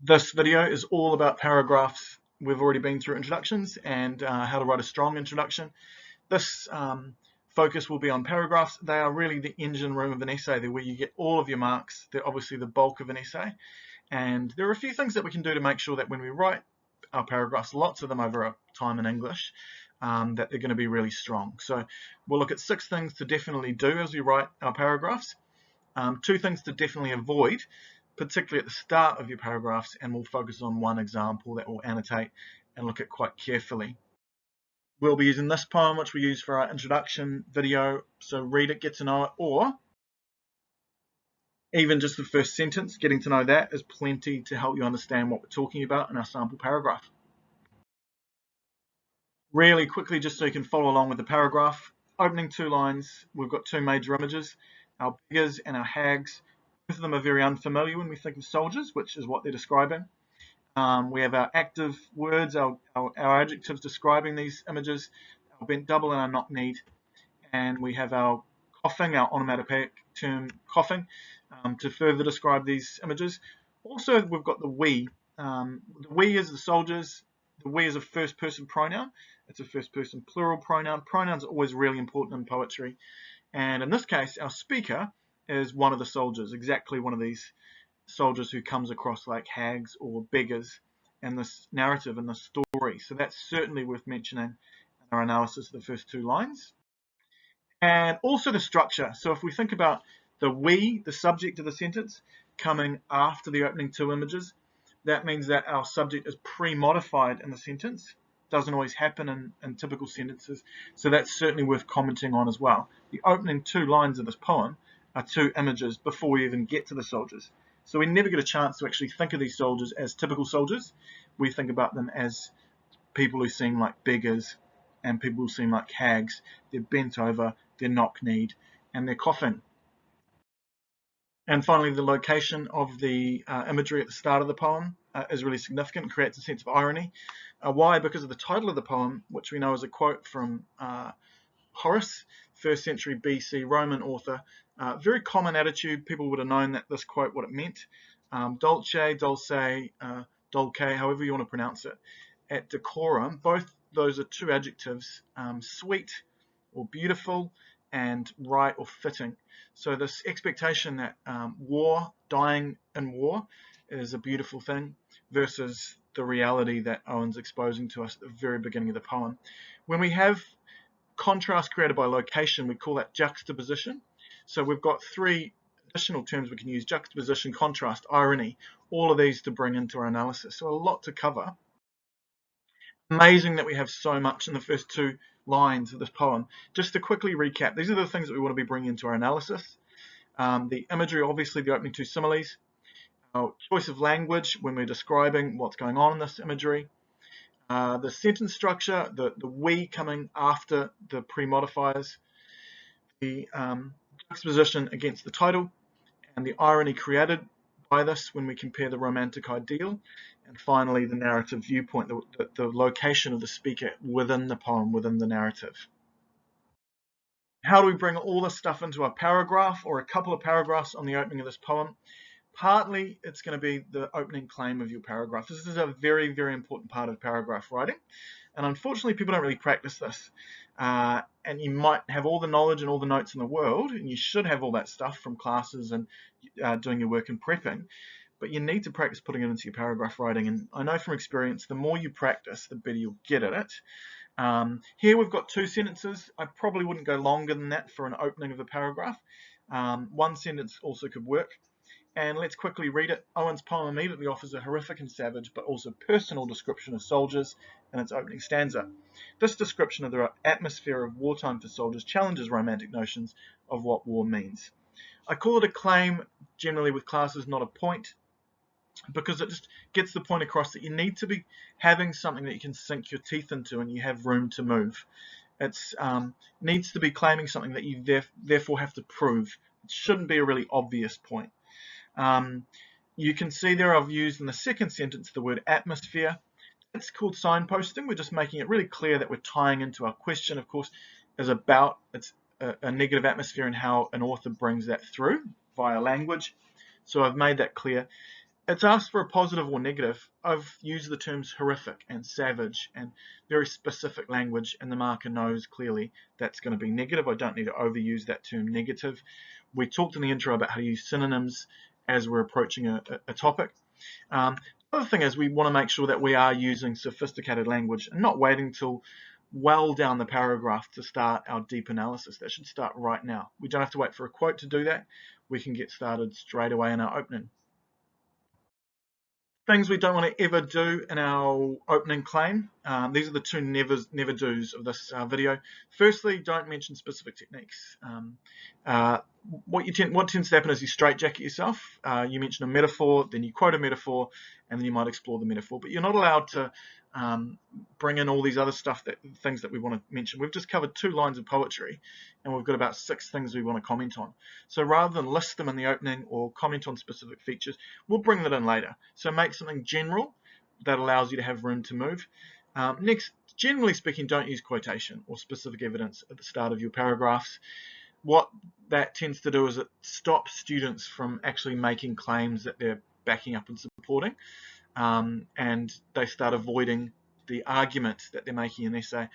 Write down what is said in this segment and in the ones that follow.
This video is all about paragraphs. We've already been through introductions and how to write a strong introduction. This focus will be on paragraphs. They are really the engine room of an essay. They're where you get all of your marks. They're obviously the bulk of an essay. And there are a few things that we can do to make sure that when we write our paragraphs, lots of them over our time in English, that they're going to be really strong. So we'll look at 6 things to definitely do as we write our paragraphs. 2 things to definitely avoid, particularly at the start of your paragraphs, and we'll focus on one example that we'll annotate and look at quite carefully. We'll be using this poem, which we use for our introduction video, so read it, get to know it, or even just the first sentence, getting to know that is plenty to help you understand what we're talking about in our sample paragraph. Really quickly, just so you can follow along with the paragraph, opening 2 lines, we've got 2 major images, our beggars and our hags. Both of them are very unfamiliar when we think of soldiers, which is what they're describing. We have our active words, our adjectives describing these images, our bent double and our knock-kneed. And we have our coughing, our onomatopoeic term coughing, to further describe these images. Also, we've got the we. The we is the soldiers. The we is a first-person pronoun. It's a first-person plural pronoun. Pronouns are always really important in poetry. And in this case, our speaker is one of the soldiers, exactly one of these soldiers who comes across like hags or beggars in this narrative, in this story. So that's certainly worth mentioning in our analysis of the first 2 lines. And also the structure. So if we think about the we, the subject of the sentence, coming after the opening 2 images, that means that our subject is pre-modified in the sentence. Doesn't always happen in typical sentences, so that's certainly worth commenting on as well. The opening 2 lines of this poem are 2 images before we even get to the soldiers. So we never get a chance to actually think of these soldiers as typical soldiers. We think about them as people who seem like beggars and people who seem like hags. They're bent over, they're knock-kneed, and they're coughing. And finally, the location of the imagery at the start of the poem is really significant and creates a sense of irony. Why? Because of the title of the poem, which we know is a quote from Horace, 1st century BC Roman author. Very common attitude. People would have known that this quote, what it meant. Dolce, dulce, dulce, however you want to pronounce it. At decorum, both those are 2 adjectives, sweet or beautiful, and right or fitting. So this expectation that dying in war is a beautiful thing versus the reality that Owen's exposing to us at the very beginning of the poem. When we have contrast created by location, we call that juxtaposition. So we've got 3 additional terms we can use: juxtaposition, contrast, irony, all of these to bring into our analysis. So a lot to cover. Amazing that we have so much in the first 2 lines of this poem. Just to quickly recap, these are the things that we want to be bringing into our analysis. The imagery, obviously the opening 2 similes. Our choice of language when we're describing what's going on in this imagery. The sentence structure, the we coming after the pre-modifiers. The juxtaposition against the title, and the irony created by this when we compare the romantic ideal. And finally, the narrative viewpoint, the location of the speaker within the poem, within the narrative. How do we bring all this stuff into a paragraph or a couple of paragraphs on the opening of this poem? Partly, it's going to be the opening claim of your paragraph. This is a very, very important part of paragraph writing. And unfortunately, people don't really practice this. And you might have all the knowledge and all the notes in the world, and you should have all that stuff from classes and doing your work and prepping. But you need to practice putting it into your paragraph writing. And I know from experience, the more you practice, the better you'll get at it. Here we've got 2 sentences. I probably wouldn't go longer than that for an opening of a paragraph. 1 sentence also could work. And let's quickly read it. Owen's poem immediately offers a horrific and savage, but also personal description of soldiers in its opening stanza. This description of the atmosphere of wartime for soldiers challenges romantic notions of what war means. I call it a claim generally with classes, not a point, because it just gets the point across that you need to be having something that you can sink your teeth into and you have room to move. It needs to be claiming something that you therefore have to prove. It shouldn't be a really obvious point. You can see there I've used in the second sentence the word atmosphere. It's called signposting. We're just making it really clear that we're tying into our question, of course, is about a negative atmosphere and how an author brings that through via language. So I've made that clear. It's asked for a positive or negative. I've used the terms horrific and savage and very specific language, and the marker knows clearly that's going to be negative. I don't need to overuse that term negative. We talked in the intro about how to use synonyms as we're approaching a topic. The other thing is we want to make sure that we are using sophisticated language and not waiting till well down the paragraph to start our deep analysis. That should start right now. We don't have to wait for a quote to do that. We can get started straight away in our opening. Things we don't want to ever do in our opening claim. These are the two never do's of this video. Firstly, don't mention specific techniques. What tends to happen is you straitjacket yourself. You mention a metaphor, then you quote a metaphor, and then you might explore the metaphor. But you're not allowed to bring in all these other things that we want to mention. We've just covered 2 lines of poetry, and we've got about 6 things we want to comment on. So rather than list them in the opening or comment on specific features, we'll bring that in later. So make something general that allows you to have room to move. Next, generally speaking, don't use quotation or specific evidence at the start of your paragraphs. What that tends to do is it stops students from actually making claims that they're backing up and supporting, and they start avoiding the argument that they're making in an essay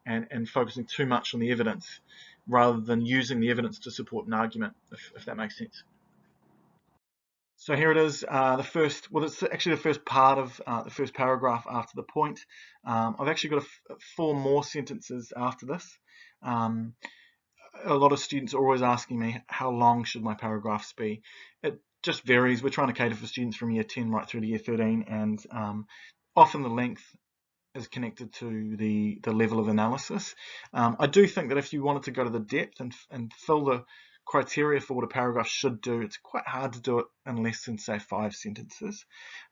and focusing too much on the evidence rather than using the evidence to support an argument, if that makes sense. So here it is, it's actually the first part of the first paragraph after the point. I've actually got 4 more sentences after this. A lot of students are always asking me, how long should my paragraphs be? It just varies. We're trying to cater for students from year 10 right through to year 13, and often the length is connected to the level of analysis. I do think that if you wanted to go to the depth and fill the criteria for what a paragraph should do, it's quite hard to do it in less than, say, 5 sentences.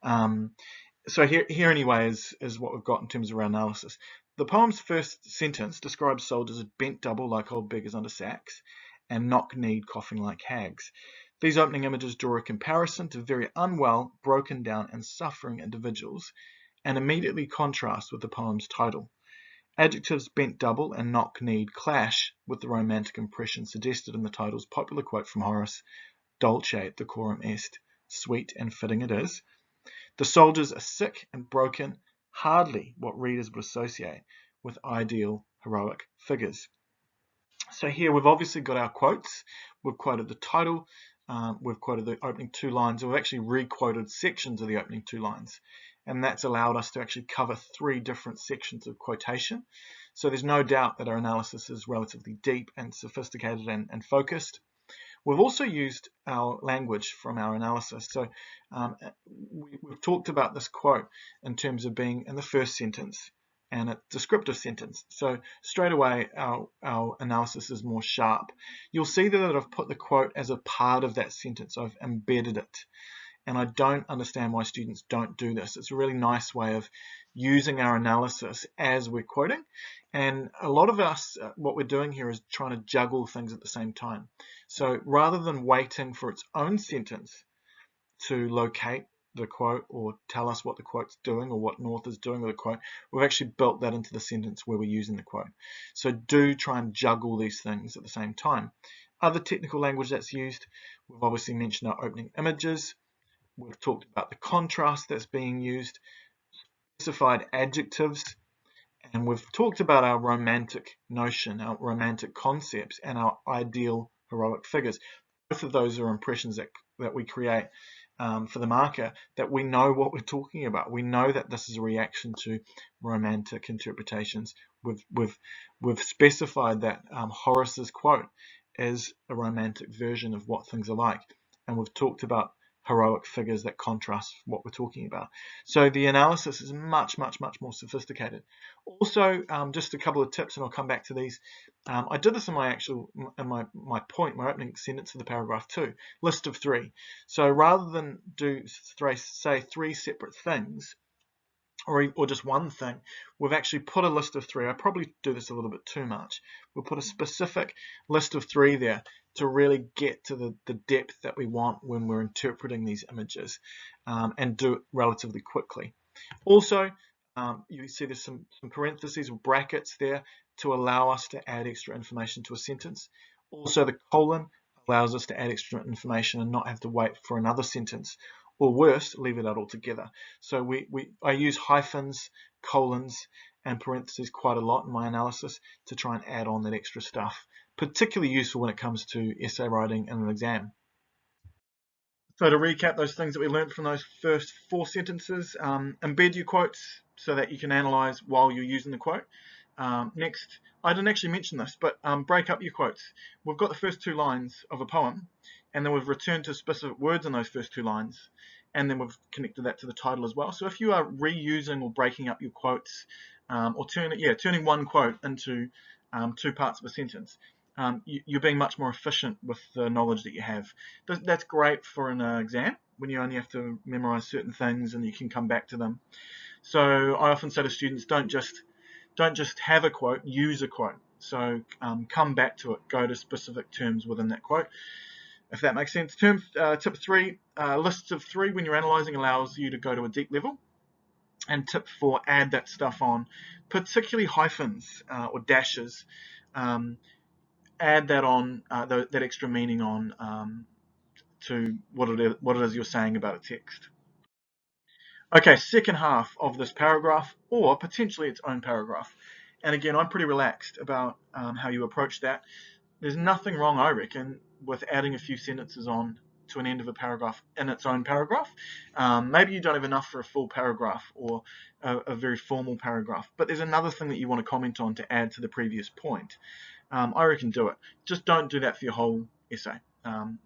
So here anyway is what we've got in terms of our analysis. The poem's first sentence describes soldiers as bent double like old beggars under sacks and knock-kneed coughing like hags. These opening images draw a comparison to very unwell, broken down and suffering individuals and immediately contrast with the poem's title. Adjectives bent double and knock-kneed clash with the romantic impression suggested in the title's popular quote from Horace, Dulce decorum est, sweet and fitting it is. The soldiers are sick and broken, hardly what readers would associate with ideal heroic figures. So here we've obviously got our quotes. We've quoted the title, we've quoted the opening 2 lines, and we've actually re-quoted sections of the opening 2 lines. And that's allowed us to actually cover 3 different sections of quotation. So there's no doubt that our analysis is relatively deep and sophisticated and focused. We've also used our language from our analysis. So we've talked about this quote in terms of being in the first sentence and a descriptive sentence. So straight away, our analysis is more sharp. You'll see that I've put the quote as a part of that sentence. I've embedded it. And I don't understand why students don't do this. It's a really nice way of using our analysis as we're quoting. And a lot of us, what we're doing here is trying to juggle things at the same time. So rather than waiting for its own sentence to locate the quote or tell us what the quote's doing or what an author's doing with the quote, we've actually built that into the sentence where we're using the quote. So do try and juggle these things at the same time. Other technical language that's used, we've obviously mentioned our opening images. We've talked about the contrast that's being used, specified adjectives, and we've talked about our romantic notion, our romantic concepts, and our ideal heroic figures. Both of those are impressions that we create for the marker, that we know what we're talking about. We know that this is a reaction to romantic interpretations. We've specified that Horace's quote is a romantic version of what things are like, and we've talked about heroic figures that contrast what we're talking about. So the analysis is much more sophisticated. Also, just a couple of tips, and I'll come back to these. I did this in my opening sentence of the paragraph too, list of 3. So rather than say 3 separate things, or just one thing, we've actually put a list of 3. I probably do this a little bit too much. We'll put a specific list of 3 there to really get to the depth that we want when we're interpreting these images, and do it relatively quickly. Also, you see there's some parentheses or brackets there to allow us to add extra information to a sentence. Also, the colon allows us to add extra information and not have to wait for another sentence or worse, leave it out altogether. So I use hyphens, colons, and parentheses quite a lot in my analysis to try and add on that extra stuff, particularly useful when it comes to essay writing in an exam. So to recap those things that we learned from those first 4 sentences, embed your quotes so that you can analyze while you're using the quote. Next, I didn't actually mention this, but break up your quotes. We've got the first 2 lines of a poem, and then we've returned to specific words in those first 2 lines, and then we've connected that to the title as well. So if you are reusing or breaking up your quotes, or turning one quote into 2 parts of a sentence, you're being much more efficient with the knowledge that you have. That's great for an exam when you only have to memorize certain things and you can come back to them. So I often say to students, don't just have a quote, use a quote. So come back to it, go to specific terms within that quote, if that makes sense. Tip 3, lists of 3 when you're analyzing allows you to go to a deep level. And tip 4, add that stuff on, particularly hyphens or dashes. Add that on, that extra meaning on to what it is you're saying about a text. Okay, second half of this paragraph, or potentially its own paragraph. And again, I'm pretty relaxed about how you approach that. There's nothing wrong, I reckon, with adding a few sentences on to an end of a paragraph in its own paragraph. Maybe you don't have enough for a full paragraph or a very formal paragraph, but there's another thing that you want to comment on to add to the previous point. I reckon do it. Just don't do that for your whole essay.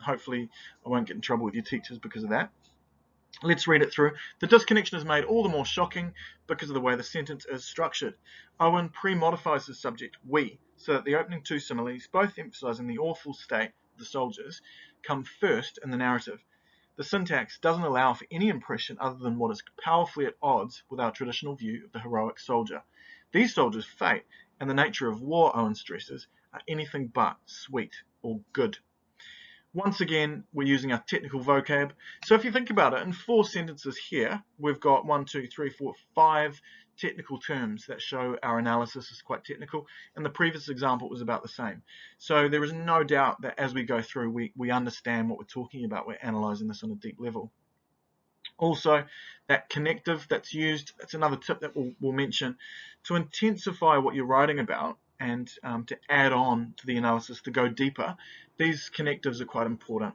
Hopefully I won't get in trouble with your teachers because of that. Let's read it through. The disconnection is made all the more shocking because of the way the sentence is structured. Owen pre-modifies the subject, we, so that the opening 2 similes, both emphasizing the awful state of the soldiers, come first in the narrative. The syntax doesn't allow for any impression other than what is powerfully at odds with our traditional view of the heroic soldier. These soldiers' fate and the nature of war, Owen stresses, are anything but sweet or good. Once again, we're using our technical vocab. So if you think about it, in 4 sentences here, we've got 1, 2, 3, 4, 5 technical terms that show our analysis is quite technical. And the previous example was about the same. So there is no doubt that as we go through, we understand what we're talking about. We're analyzing this on a deep level. Also, that connective that's used, that's another tip that we'll mention, to intensify what you're writing about and to add on to the analysis to go deeper. These connectives are quite important.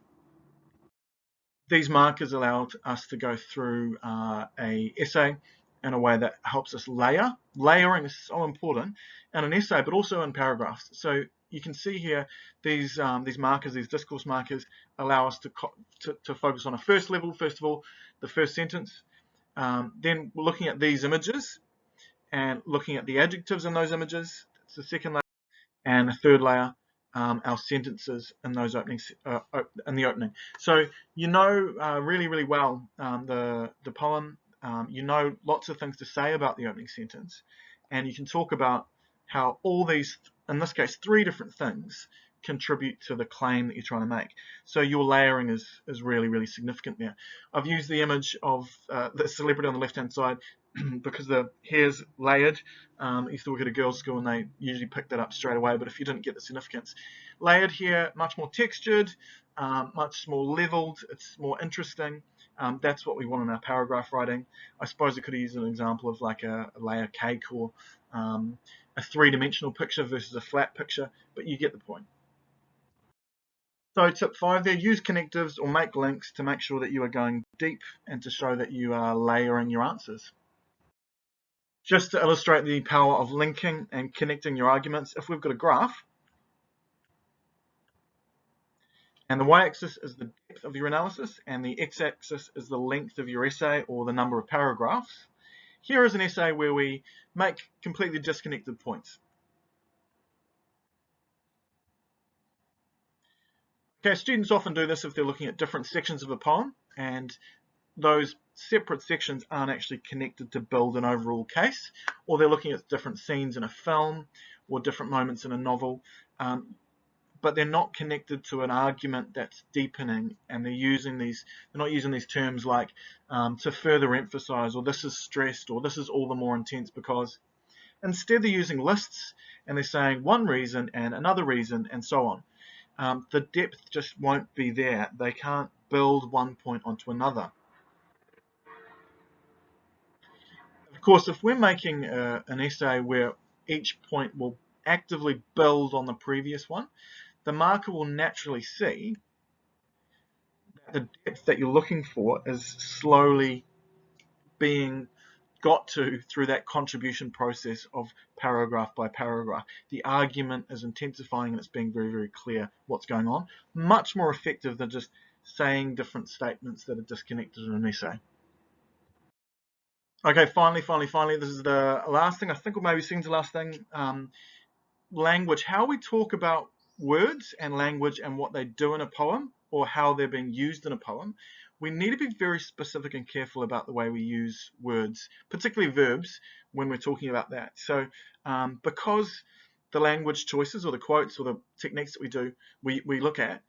These markers allow us to go through a essay in a way that helps us layer. Layering is so important in an essay, but also in paragraphs. So you can see here these markers, these discourse markers, allow us to focus on a first level. First of all, the first sentence. Then we're looking at these images and looking at the adjectives in those images. That's the second layer. And the third layer, our sentences in those openings, in the opening. So you know really, really well the poem. You know lots of things to say about the opening sentence, and you can talk about how all these, in this case, 3 different things contribute to the claim that you're trying to make. So your layering is really, really significant there. I've used the image of the celebrity on the left-hand side because the hair's layered. I used to work at a girls' school and they usually pick that up straight away, but if you didn't get the significance. Layered here, much more textured, much more leveled, it's more interesting. That's what we want in our paragraph writing. I suppose I could use an example of like a layer cake or a 3-dimensional picture versus a flat picture, but you get the point. So tip 5 there, use connectives or make links to make sure that you are going deep and to show that you are layering your answers. Just to illustrate the power of linking and connecting your arguments, if we've got a graph, and the y-axis is the depth of your analysis, and the x-axis is the length of your essay or the number of paragraphs, here is an essay where we make completely disconnected points. Okay, students often do this if they're looking at different sections of a poem, and those separate sections aren't actually connected to build an overall case, or they're looking at different scenes in a film or different moments in a novel, but they're not connected to an argument that's deepening, and they're not using these terms like to further emphasize, or this is stressed, or this is all the more intense because. Instead, they're using lists and they're saying one reason and another reason and so on. The depth just won't be there. They can't build one point onto another. course, if we're making an essay where each point will actively build on the previous one, the marker will naturally see that the depth that you're looking for is slowly being got to through that contribution process of paragraph by paragraph. The argument is intensifying and it's being very, very clear what's going on. Much more effective than just saying different statements that are disconnected in an essay. Okay, finally, this is the last thing, I think, or maybe second to last thing. Language, how we talk about words and language and what they do in a poem or how they're being used in a poem. We need to be very specific and careful about the way we use words, particularly verbs, when we're talking about that. So because the language choices or the quotes or the techniques that we look at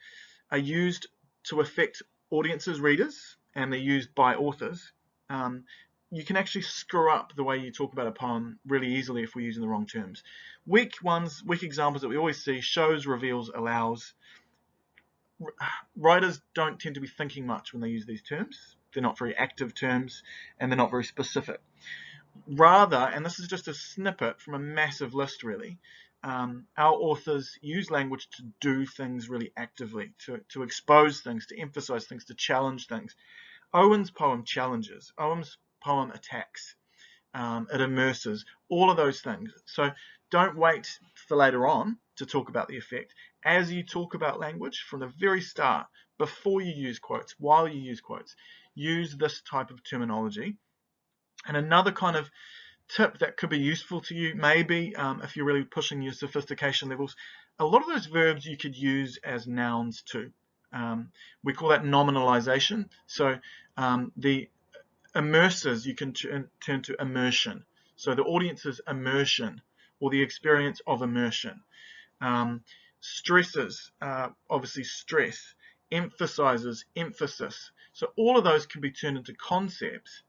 are used to affect audiences, readers, and they're used by authors, you can actually screw up the way you talk about a poem really easily if we're using the wrong terms. Weak examples that we always see: shows, reveals, allows. Writers don't tend to be thinking much when they use these terms. They're not very active terms and they're not very specific. Rather, and this is just a snippet from a massive list really, our authors use language to do things really actively, to expose things, to emphasize things, to challenge things. Owen's poem challenges. Owen's poem attacks. It immerses. All of those things. So don't wait for later on to talk about the effect. As you talk about language from the very start, before you use quotes, while you use quotes, use this type of terminology. And another kind of tip that could be useful to you, maybe if you're really pushing your sophistication levels, a lot of those verbs you could use as nouns too. We call that nominalization. So the immerses you can turn to immersion. So the audience's immersion or the experience of immersion. Stresses, obviously stress. Emphasizes, emphasis. So all of those can be turned into concepts,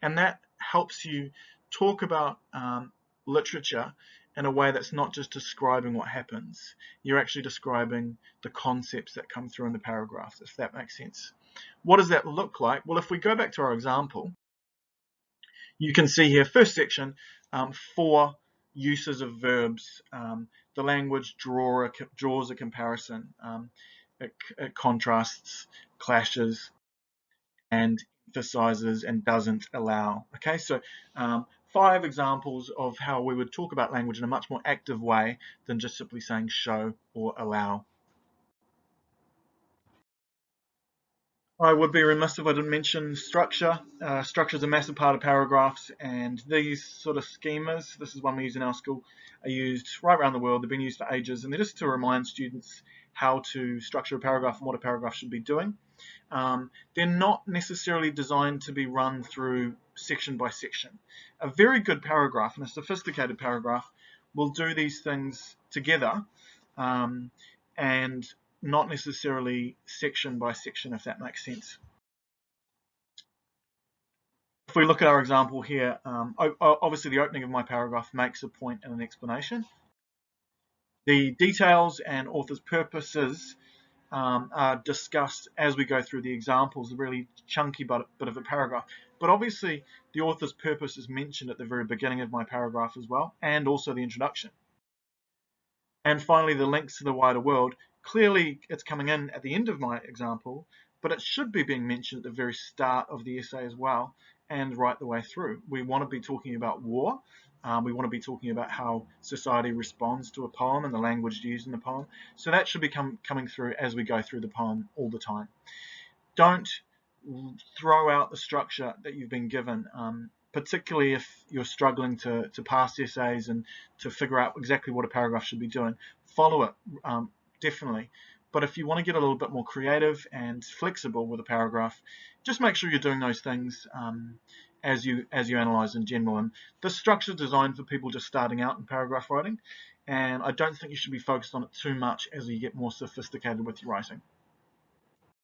and that helps you talk about literature in a way that's not just describing what happens. You're actually describing the concepts that come through in the paragraphs, if that makes sense. What does that look like? Well, if we go back to our example, you can see here, first section, 4 uses of verbs. The language draws a comparison. It contrasts, clashes, and emphasizes and doesn't allow. Okay, so 5 examples of how we would talk about language in a much more active way than just simply saying show or allow. I would be remiss if I didn't mention structure. Structure is a massive part of paragraphs, and these sort of schemas, this is one we use in our school, are used right around the world. They've been used for ages, and they're just to remind students how to structure a paragraph and what a paragraph should be doing. They're not necessarily designed to be run through section by section. A very good paragraph and a sophisticated paragraph will do these things together, and not necessarily section by section, if that makes sense. If we look at our example here, obviously the opening of my paragraph makes a point and an explanation. The details and author's purposes are discussed as we go through the examples, a really chunky bit of a paragraph. But obviously the author's purpose is mentioned at the very beginning of my paragraph as well, and also the introduction. And finally, the links to the wider world. Clearly, it's coming in at the end of my example, but it should be being mentioned at the very start of the essay as well, and right the way through. We want to be talking about war. We want to be talking about how society responds to a poem and the language used in the poem. So that should be coming through as we go through the poem all the time. Don't throw out the structure that you've been given, particularly if you're struggling to pass essays and to figure out exactly what a paragraph should be doing. Follow it, definitely. But if you want to get a little bit more creative and flexible with a paragraph, just make sure you're doing those things as you analyze in general. And this structure is designed for people just starting out in paragraph writing, and I don't think you should be focused on it too much as you get more sophisticated with your writing.